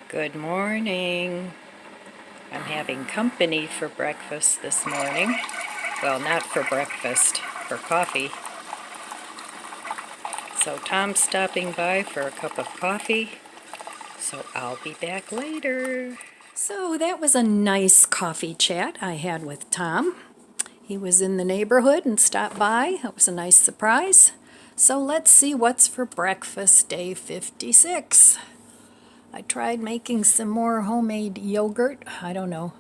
Good morning. I'm having company for breakfast this morning. Well, not for breakfast, for coffee. So Tom's stopping by for a cup of coffee, so I'll be back later. So that was a nice coffee chat I had with Tom. He was in the neighborhood and stopped by. That was a nice surprise. So let's see what's for breakfast day 56. I tried making some more homemade yogurt. I don't know.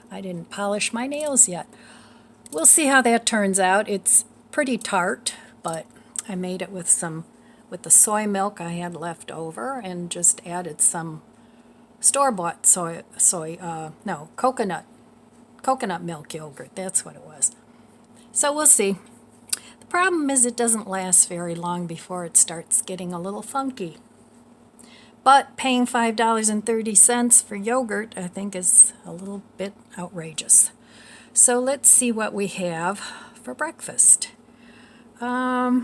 I didn't polish my nails yet. We'll see how that turns out. It's pretty tart, but I made it with the soy milk I had left over and just added some store-bought coconut milk yogurt. That's what it was. So we'll see. The problem is it doesn't last very long before it starts getting a little funky. But paying $5.30 for yogurt, I think, is a little bit outrageous. So let's see what we have for breakfast. I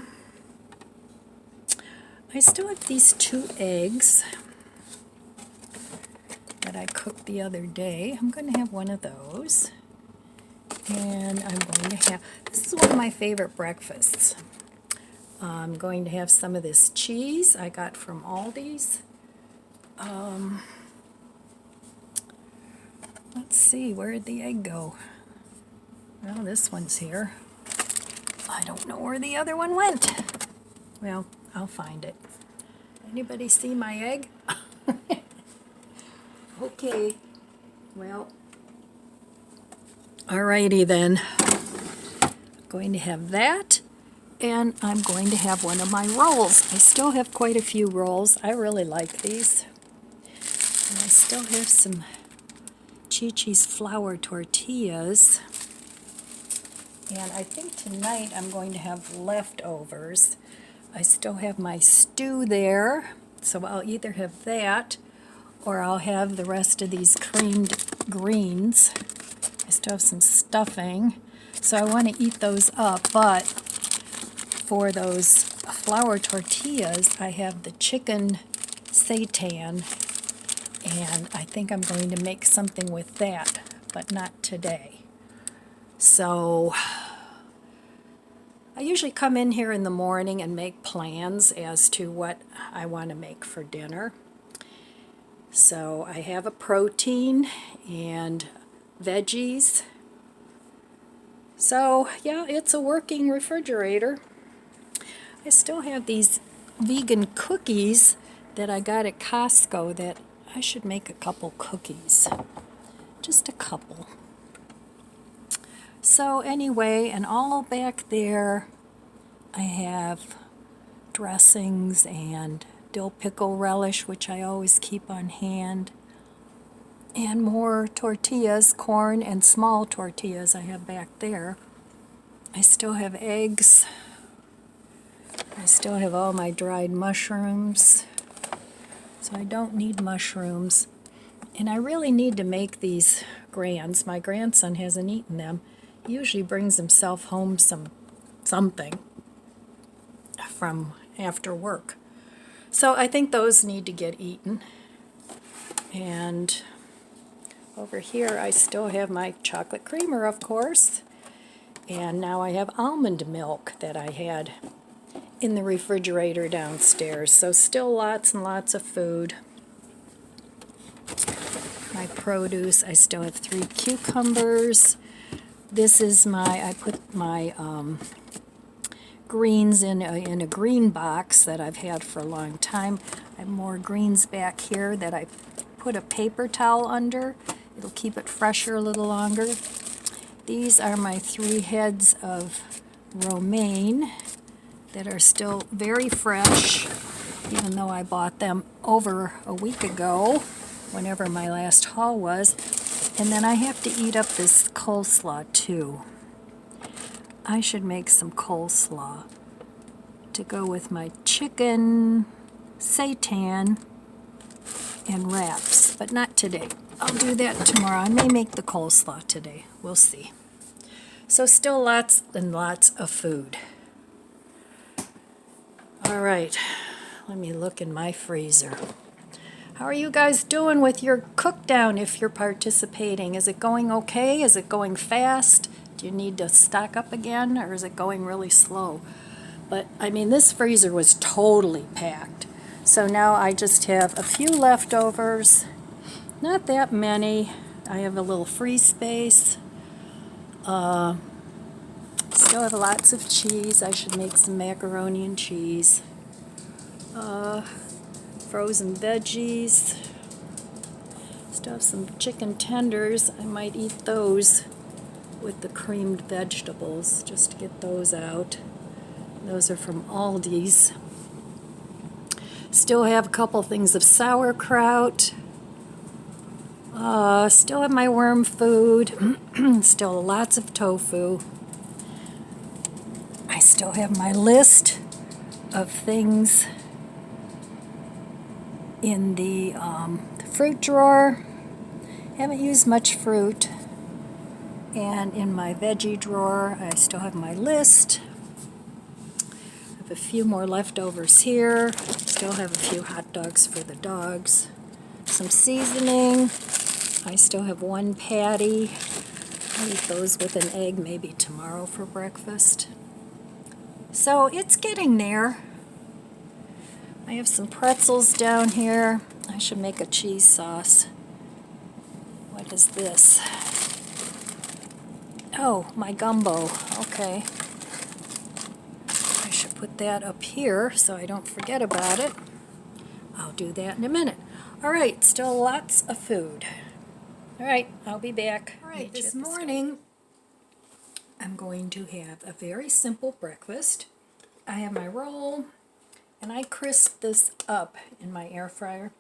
still have these 2 eggs that I cooked the other day. I'm going to have one of those. And I'm going to have, this is one of my favorite breakfasts. I'm going to have some of this cheese I got from Aldi's. Let's see, where did the egg go? Well, this one's here. I don't know where the other one went. Well, I'll find it. Anybody see my egg? Okay, well, alrighty then. Going to have that, and I'm going to have one of my rolls. I still have quite a few rolls. I really like these. And I still have some Chi-Chi's flour tortillas. And I think tonight I'm going to have leftovers. I still have my stew there, so I'll either have that or I'll have the rest of these creamed greens. I still have some stuffing, so I want to eat those up, but for those flour tortillas, I have the chicken seitan, and I think I'm going to make something with that, but not today. So I usually come in here in the morning and make plans as to what I want to make for dinner. So I have a protein and veggies. So yeah, it's a working refrigerator. I still have these vegan cookies that I got at Costco that I should make a couple cookies. Just a couple. So anyway, and all back there I have dressings and dill pickle relish, which I always keep on hand, and more tortillas, corn and small tortillas I have back there. I still have eggs. I still have all my dried mushrooms, so I don't need mushrooms. And I really need to make these grands. My grandson hasn't eaten them. He usually brings himself home something from after work. So I think those need to get eaten. And over here I still have my chocolate creamer, of course. And now I have almond milk that I had in the refrigerator downstairs. So still lots and lots of food. My produce, I still have 3 cucumbers. This is I put my greens in a green box that I've had for a long time. I have more greens back here that I put a paper towel under. It'll keep it fresher a little longer. These are my 3 heads of romaine that are still very fresh, even though I bought them over a week ago, whenever my last haul was. And then I have to eat up this coleslaw too. I should make some coleslaw to go with my chicken seitan and wraps, but not today. I'll do that tomorrow. I may make the coleslaw today. We'll see. So still lots and lots of food. All right, let me look in my freezer. How are you guys doing with your cook down if you're participating? Is it going okay? Is it going fast? Do you need to stock up again, or is it going really slow? But I mean, this freezer was totally packed. So now I just have a few leftovers. Not that many. I have a little free space. Still have lots of cheese. I should make some macaroni and cheese. Frozen veggies. Still have some chicken tenders. I might eat those with the creamed vegetables, just to get those out. Those are from Aldi's. Still have a couple things of sauerkraut. Still have my worm food. Still lots of tofu. I still have my list of things in the fruit drawer. Haven't used much fruit. And in my veggie drawer, I still have my list. I have a few more leftovers here. Still have a few hot dogs for the dogs. Some seasoning. I still have one patty. I'll eat those with an egg maybe tomorrow for breakfast. So it's getting there. I have some pretzels down here. I should make a cheese sauce. What is this? Oh, my gumbo. Okay. I should put that up here so I don't forget about it. I'll do that in a minute. All right, still lots of food. All right, I'll be back. All right, this morning I'm going to have a very simple breakfast. I have my roll, and I crisp this up in my air fryer.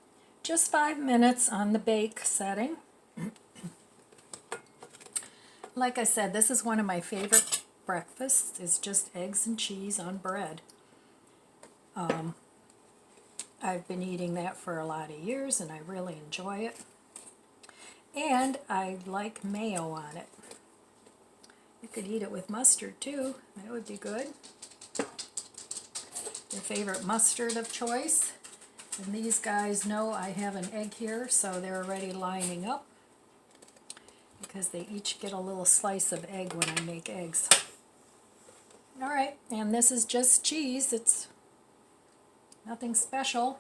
Just 5 minutes on the bake setting. Like I said, this is one of my favorite breakfasts. It's just eggs and cheese on bread. I've been eating that for a lot of years, and I really enjoy it. And I like mayo on it. You could eat it with mustard too. That would be good. Your favorite mustard of choice. And these guys know I have an egg here, so they're already lining up, because they each get a little slice of egg when I make eggs. All right, and this is just cheese. It's nothing special.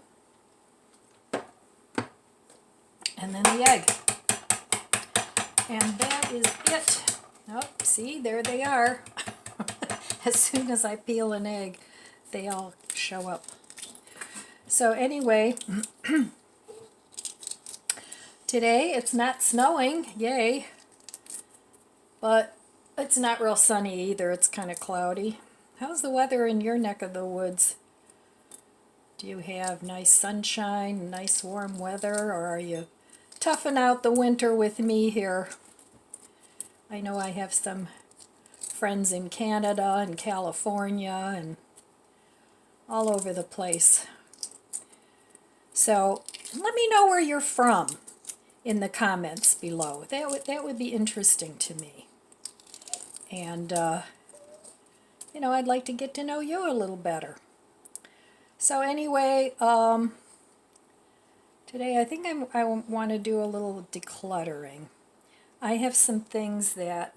And then the egg. And that is it. Oh, see, there they are. As soon as I peel an egg, they all show up. So anyway, today it's not snowing, yay. But it's not real sunny either. It's kind of cloudy. How's the weather in your neck of the woods? Do you have nice sunshine, nice warm weather, or are you toughing out the winter with me here? I know I have some friends in Canada and California and all over the place. So let me know where you're from in the comments below. That would be interesting to me. And, you know, I'd like to get to know you a little better. So anyway, today I think I want to do a little decluttering. I have some things that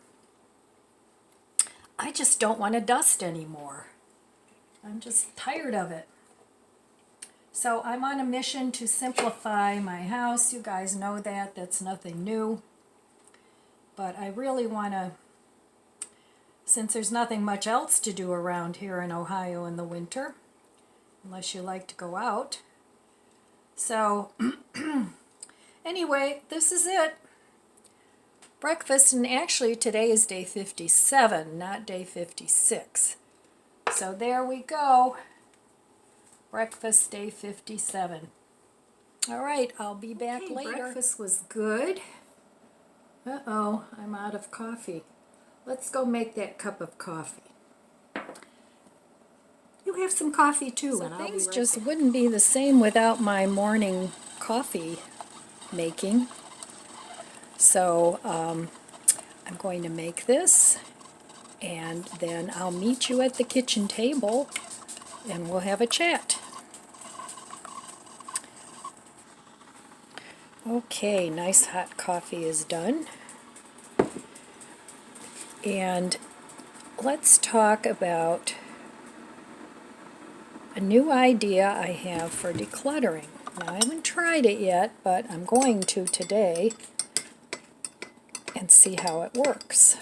I just don't want to dust anymore. I'm just tired of it. So I'm on a mission to simplify my house. You guys know that. That's nothing new. But I really want to, since there's nothing much else to do around here in Ohio in the winter, unless you like to go out. So anyway, this is it. Breakfast, and actually today is day 57, not day 56. So there we go. Breakfast day 57. All right, I'll be back later. Breakfast was good. Uh-oh, I'm out of coffee. Let's go make that cup of coffee. You have some coffee too, and things just wouldn't be the same without my morning coffee making. So I'm going to make this, and then I'll meet you at the kitchen table and we'll have a chat. Okay, nice hot coffee is done. And let's talk about a new idea I have for decluttering. Now, I haven't tried it yet, but I'm going to today and see how it works.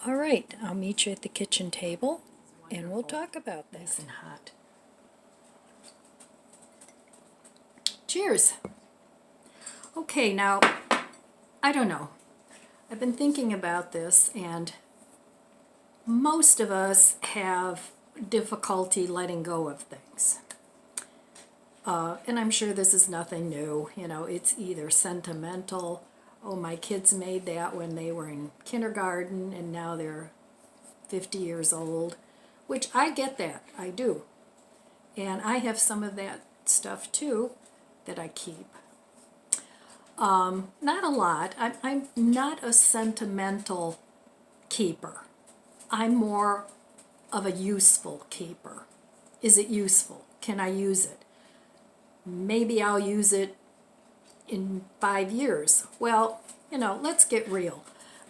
All right, I'll meet you at the kitchen table and we'll talk about that. Nice and hot. Cheers. Okay, now, I don't know. I've been thinking about this, and most of us have difficulty letting go of things. And I'm sure this is nothing new. You know, it's either sentimental, oh, my kids made that when they were in kindergarten and now they're 50 years old, which I get that, I do. And I have some of that stuff too that I keep. Not a lot. I'm not a sentimental keeper. I'm more of a useful keeper. Is it useful? Can I use it? Maybe I'll use it in 5 years. Well, you know, let's get real.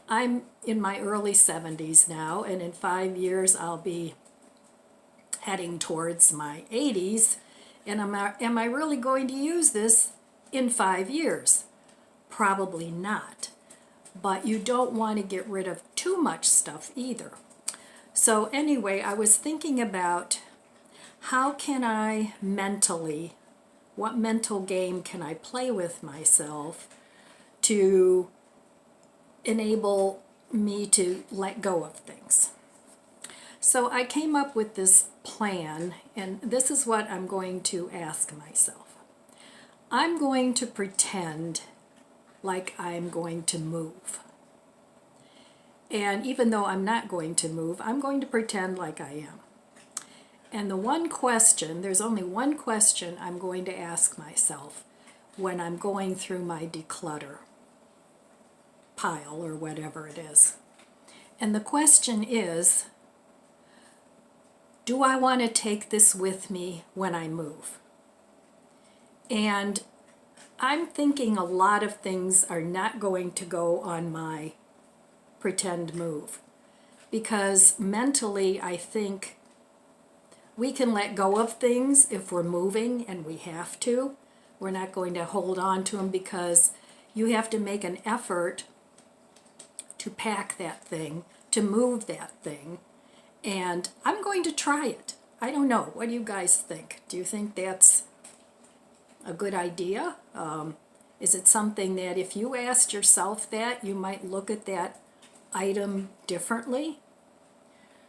I'm in my early 70s now, and in 5 years I'll be heading towards my 80s. And am I really going to use this in 5 years? Probably not. But you don't want to get rid of too much stuff either. So anyway, I was thinking about how can I mentally, what mental game can I play with myself to enable me to let go of things. So I came up with this plan, and this is what I'm going to ask myself. I'm going to pretend like I'm going to move. And even though I'm not going to move, I'm going to pretend like I am. And the one question, there's only one question I'm going to ask myself when I'm going through my declutter pile or whatever it is. And the question is, do I want to take this with me when I move? And I'm thinking a lot of things are not going to go on my pretend move, because mentally I think we can let go of things if we're moving and we have to. We're not going to hold on to them because you have to make an effort to pack that thing, to move that thing, and I'm going to try it. I don't know. What do you guys think? Do you think that's a good idea? Is it something that if you asked yourself that, you might look at that item differently?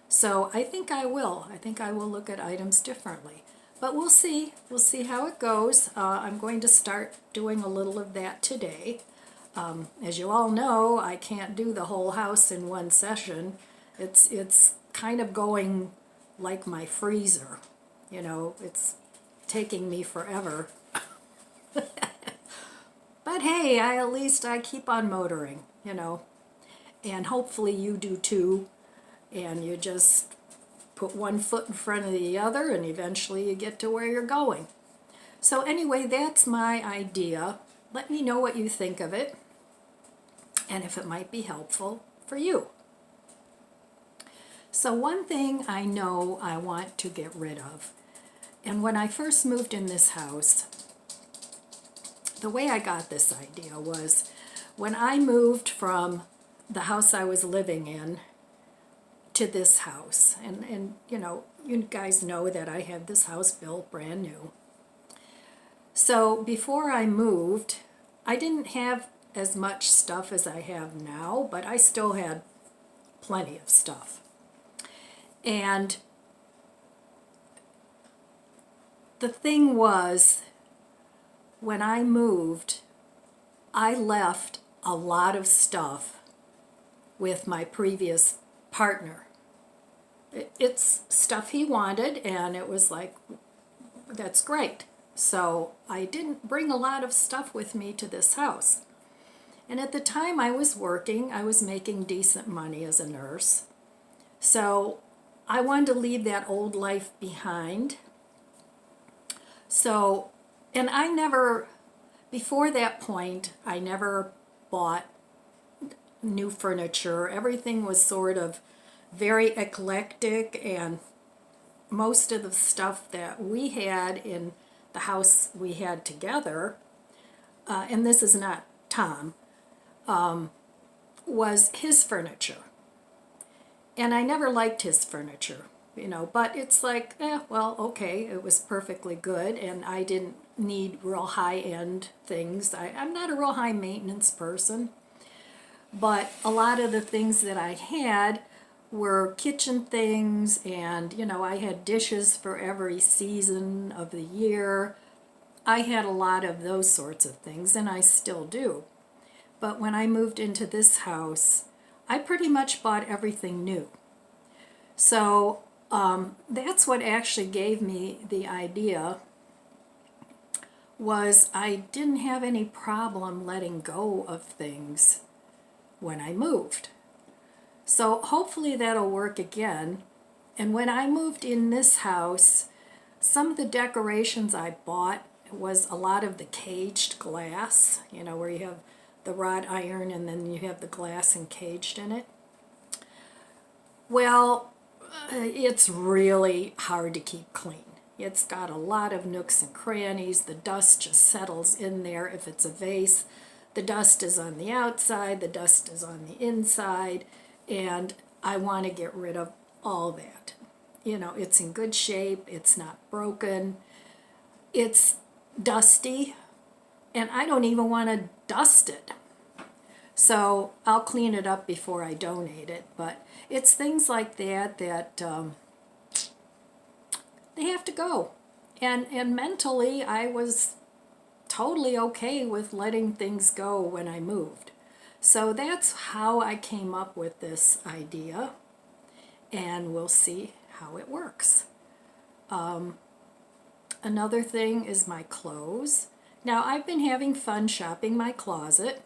So I think I will. I think I will look at items differently. But we'll see. We'll see how it goes. I'm going to start doing a little of that today. As you all know, I can't do the whole house in one session. It's kind of going like my freezer. You know, it's taking me forever. But hey, at least I keep on motoring, you know. And hopefully you do too. And you just put one foot in front of the other and eventually you get to where you're going. So anyway, that's my idea. Let me know what you think of it and if it might be helpful for you. So one thing I know I want to get rid of, and when I first moved in this house, the way I got this idea was when I moved from the house I was living in to this house, and you know, you guys know that I had this house built brand new. So before I moved, I didn't have as much stuff as I have now, but I still had plenty of stuff. And the thing was, when I moved, I left a lot of stuff with my previous partner. It's stuff he wanted, and it was like, that's great. So I didn't bring a lot of stuff with me to this house. And at the time I was working, I was making decent money as a nurse. So I wanted to leave that old life behind. So And I never, before that point, I never bought new furniture. Everything was sort of very eclectic, and most of the stuff that we had in the house we had together, and this is not Tom, was his furniture. And I never liked his furniture, you know, but it's like, well, okay, it was perfectly good, and I didn't need real high-end things. I'm not a real high maintenance person, but a lot of the things that I had were kitchen things, and, you know, I had dishes for every season of the year. I had a lot of those sorts of things, and I still do. But when I moved into this house, I pretty much bought everything new. So that's what actually gave me the idea, was I didn't have any problem letting go of things when I moved. So hopefully that'll work again. And when I moved in this house, some of the decorations I bought was a lot of the caged glass, you know, where you have the wrought iron and then you have the glass encaged in it. Well, it's really hard to keep clean. It's got a lot of nooks and crannies. The dust just settles in there. If it's a vase, the dust is on the outside, the dust is on the inside, and I want to get rid of all that. You know, it's in good shape, it's not broken, it's dusty, and I don't even want to dust it. So I'll clean it up before I donate it, but it's things like that that they have to go. And mentally, I was totally okay with letting things go when I moved. So that's how I came up with this idea, and we'll see how it works. Another thing is my clothes. Now, I've been having fun shopping my closet,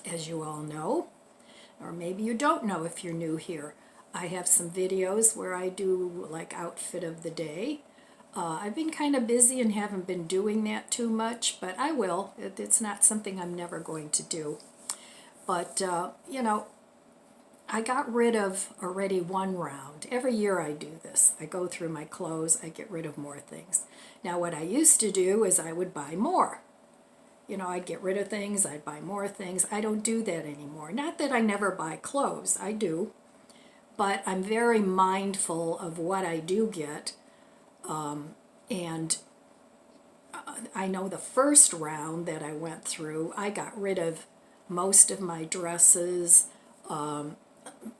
as you all know, or maybe you don't know if you're new here. I have some videos where I do like outfit of the day. I've been kind of busy and haven't been doing that too much, but I will. It's not something I'm never going to do. But, you know, I got rid of already one round. Every year I do this. I go through my clothes, I get rid of more things. Now what I used to do is I would buy more. You know, I'd get rid of things, I'd buy more things. I don't do that anymore. Not that I never buy clothes, I do. But I'm very mindful of what I do get. And I know the first round that I went through, I got rid of most of my dresses,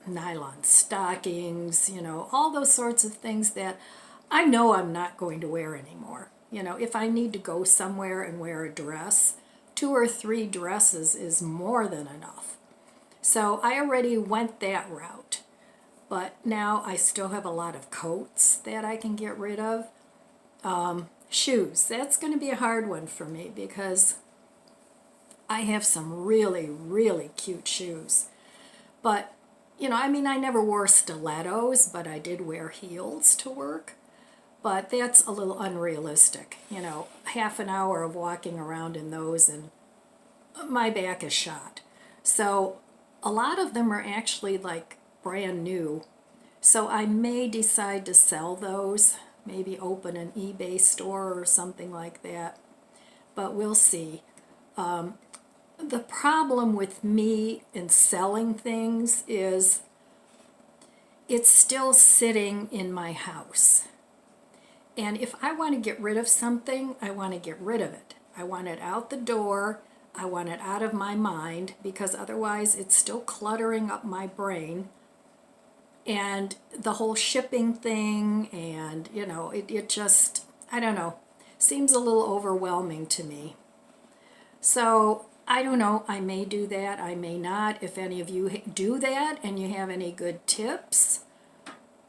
nylon stockings, you know, all those sorts of things that I know I'm not going to wear anymore. You know, if I need to go somewhere and wear a dress, 2 or 3 dresses is more than enough. So I already went that route. But now I still have a lot of coats that I can get rid of. Shoes, that's going to be a hard one for me because I have some really, really cute shoes. But, you know, I mean, I never wore stilettos, but I did wear heels to work. But that's a little unrealistic. You know, half an hour of walking around in those and my back is shot. So a lot of them are actually like brand new. So I may decide to sell those, maybe open an eBay store or something like that. But we'll see. The problem with me in selling things is it's still sitting in my house. And if I want to get rid of something, I want to get rid of it. I want it out the door. I want it out of my mind, because otherwise it's still cluttering up my brain. And the whole shipping thing, and, you know, it just, I don't know, seems a little overwhelming to me. So, I don't know, I may do that, I may not. If any of you do that and you have any good tips,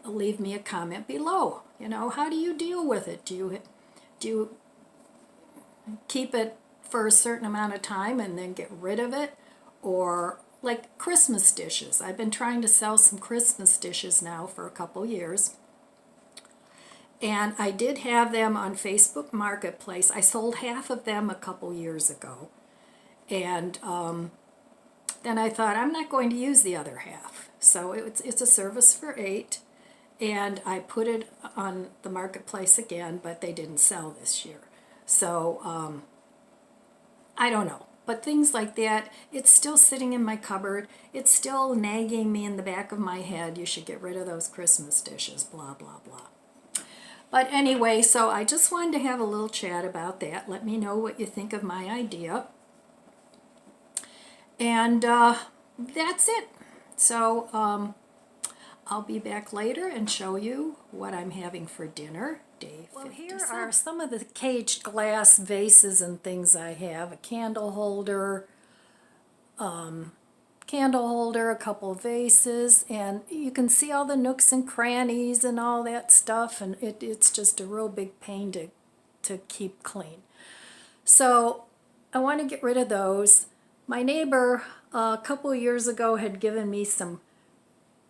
leave me a comment below. You know, how do you deal with it? Do you keep it for a certain amount of time and then get rid of it? Or like Christmas dishes. I've been trying to sell some Christmas dishes now for a couple years. And I did have them on Facebook Marketplace. I sold half of them a couple years ago. And then I thought, I'm not going to use the other half. So it's a service for 8. And I put it on the Marketplace again, but they didn't sell this year. So I don't know. But things like that, it's still sitting in my cupboard. It's still nagging me in the back of my head. You should get rid of those Christmas dishes, blah, blah, blah. But anyway, so I just wanted to have a little chat about that. Let me know what you think of my idea. And that's it. So I'll be back later and show you what I'm having for dinner. Day 57. Well, here are some of the caged glass vases and things I have. A candle holder, a couple vases, and you can see all the nooks and crannies and all that stuff, and it's just a real big pain to keep clean. So I want to get rid of those. My neighbor a couple of years ago had given me some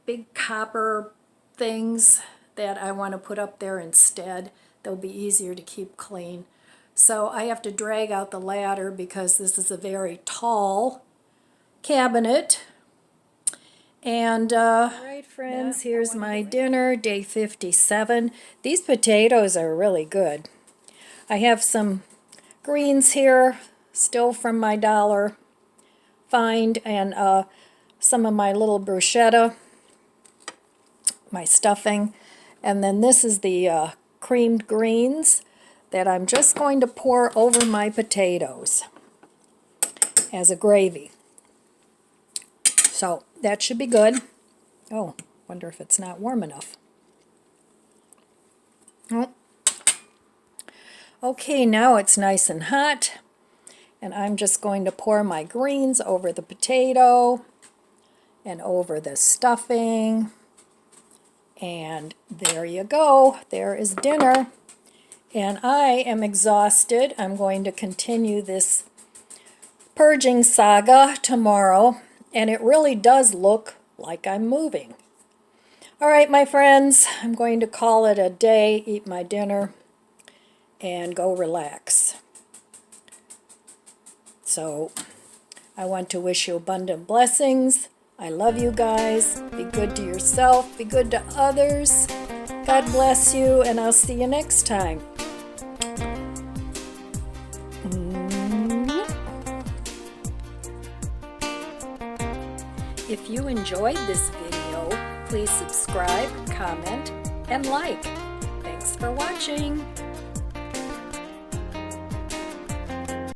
big copper things that I want to put up there instead. They'll be easier to keep clean. So I have to drag out the ladder because this is a very tall cabinet. And all right, friends, here's my dinner, day 57. These potatoes are really good. I have some greens here, still from my dollar find, and some of my little bruschetta, my stuffing. And then this is the creamed greens that I'm just going to pour over my potatoes as a gravy. So that should be good. Oh, wonder if it's not warm enough. Oh. Okay, now it's nice and hot. And I'm just going to pour my greens over the potato and over the stuffing. And there you go. There is dinner. And I am exhausted. I'm going to continue this purging saga tomorrow. And it really does look like I'm moving. All right, my friends, I'm going to call it a day, eat my dinner, and go relax. So I want to wish you abundant blessings. I love you guys. Be good to yourself. Be good to others. God bless you, and I'll see you next time. If you enjoyed this video, please subscribe, comment, and like. Thanks for watching.